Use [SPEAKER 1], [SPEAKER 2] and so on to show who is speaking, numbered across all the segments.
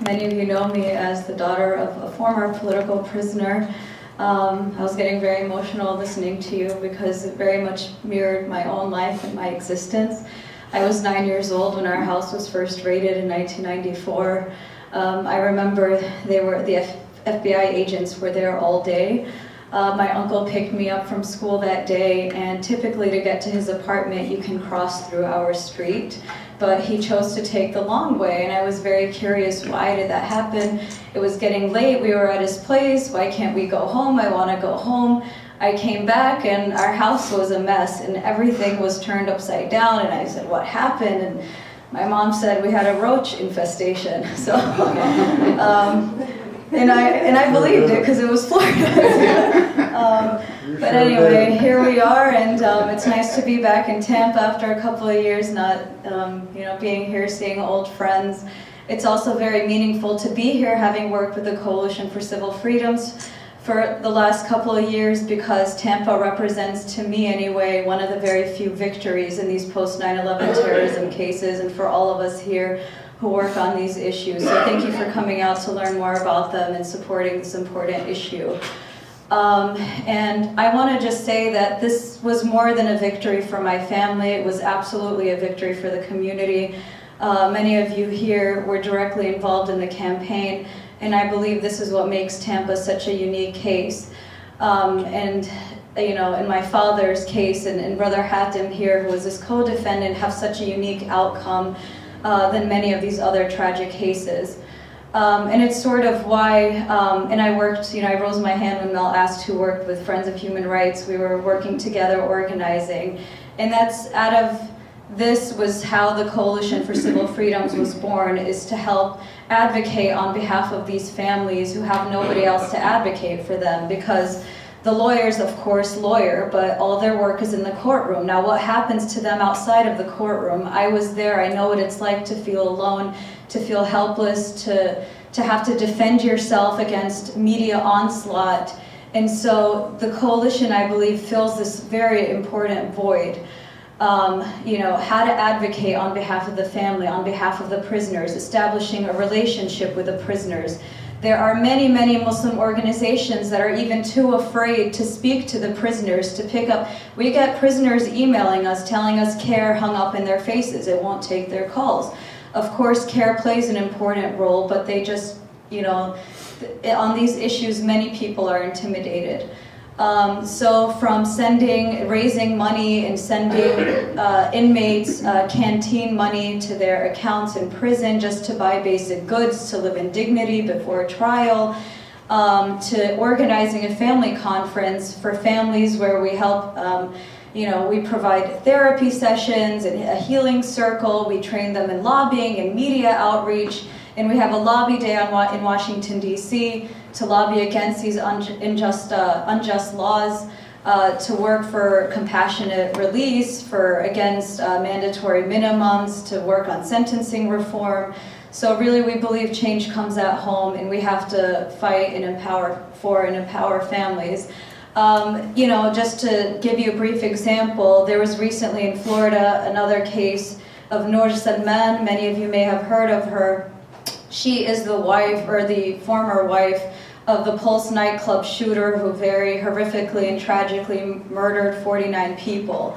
[SPEAKER 1] Many of you know me as the daughter of a former political prisoner. I was getting very emotional listening to you because it very much mirrored my own life and my existence. I was 9 years old when our house was first raided in 1994. I remember the FBI agents were there all day. My uncle picked me up from school that day, and typically to get to his apartment you can cross through our street, but he chose to take the long way, and I was very curious, why did that happen? It was getting late, we were at his place, why can't we go home? I want to go home. I came back and our house was a mess and everything was turned upside down, and I said, what happened? And my mom said we had a roach infestation. So and I believed it because it was Florida. But anyway, here we are, and it's nice to be back in Tampa after a couple of years not being here, seeing old friends. It's also very meaningful to be here, having worked with the Coalition for Civil Freedoms for the last couple of years, because Tampa represents, to me anyway, one of the very few victories in these post 9/11 terrorism cases, and for all of us here who work on these issues. So thank you for coming out to learn more about them and supporting this important issue. And I want to just say that this was more than a victory for my family. It was absolutely a victory for the community. Many of you here were directly involved in the campaign, and I believe this is what makes Tampa such a unique case. And in my father's case, and Brother Hatem here, who was his co-defendant, have such a unique outcome than many of these other tragic cases. And it's sort of why, and I worked, I rose my hand when Mel asked who worked with Friends of Human Rights. We were working together, organizing, and that's out of this was how the Coalition for Civil Freedoms was born, is to help advocate on behalf of these families who have nobody else to advocate for them, because the lawyers, of course, lawyer, but all their work is in the courtroom. Now, what happens to them outside of the courtroom? I was there, I know what it's like to feel alone, to feel helpless, to have to defend yourself against media onslaught. And so the coalition, I believe, fills this very important void. How to advocate on behalf of the family, on behalf of the prisoners, establishing a relationship with the prisoners. There are many, many Muslim organizations that are even too afraid to speak to the prisoners, to pick up. We get prisoners emailing us, telling us CARE hung up in their faces, it won't take their calls. Of course, CARE plays an important role, but they just, on these issues, many people are intimidated. So from raising money and sending inmates canteen money to their accounts in prison just to buy basic goods, to live in dignity before trial, to organizing a family conference for families where we help, we provide therapy sessions and a healing circle, we train them in lobbying and media outreach, and we have a lobby day in Washington, D.C. to lobby against these unjust laws, to work for compassionate release, against mandatory minimums, to work on sentencing reform. So really we believe change comes at home, and we have to fight and empower families. Just to give you a brief example, there was recently in Florida another case of Noor Salman. Many of you may have heard of her. She is the wife, or the former wife, of the Pulse nightclub shooter who very horrifically and tragically murdered 49 people.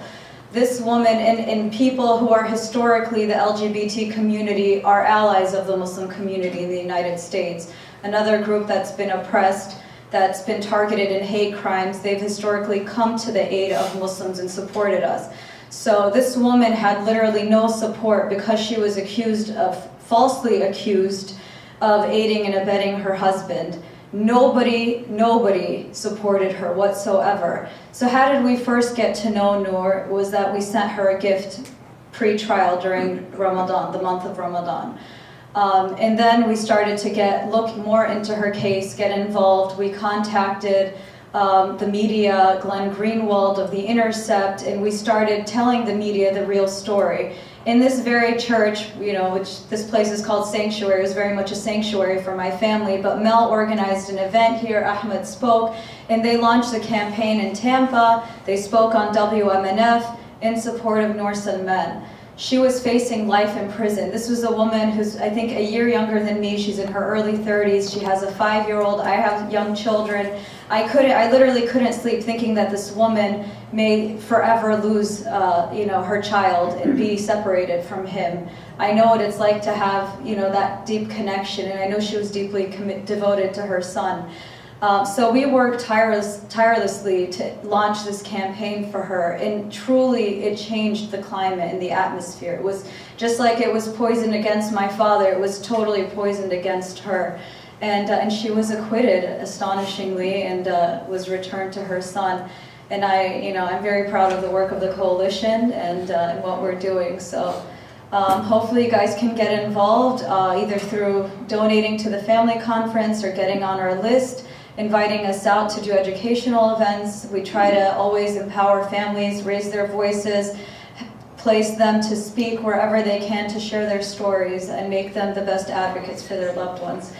[SPEAKER 1] This woman, and people who are historically the LGBT community, are allies of the Muslim community in the United States. Another group that's been oppressed, that's been targeted in hate crimes, they've historically come to the aid of Muslims and supported us. So this woman had literally no support because she was falsely accused of aiding and abetting her husband. Nobody supported her whatsoever. So how did we first get to know Noor? Was that we sent her a gift pre-trial during Ramadan, the month of Ramadan. And then we started to look more into her case, get involved. We contacted the media, Glenn Greenwald of The Intercept, and we started telling the media the real story. In this very church, which this place is called Sanctuary, it was very much a sanctuary for my family, but Mel organized an event here, Ahmed spoke, and they launched the campaign in Tampa. They spoke on WMNF in support of Noor Salman. she was facing life in prison. This was a woman who's, I think, a year younger than me. She's in her early 30s. She has a 5-year-old. I have young children. I literally couldn't sleep thinking that this woman may forever lose, her child and be separated from him. I know what it's like to have, that deep connection, and I know she was deeply devoted to her son. So we worked tirelessly to launch this campaign for her, and truly it changed the climate and the atmosphere. It was just like it was poisoned against my father, it was totally poisoned against her. And she was acquitted, astonishingly, and was returned to her son. And I'm very proud of the work of the coalition and what we're doing. So hopefully you guys can get involved either through donating to the family conference or getting on our list, inviting us out to do educational events. We try to always empower families, raise their voices, place them to speak wherever they can to share their stories and make them the best advocates for their loved ones.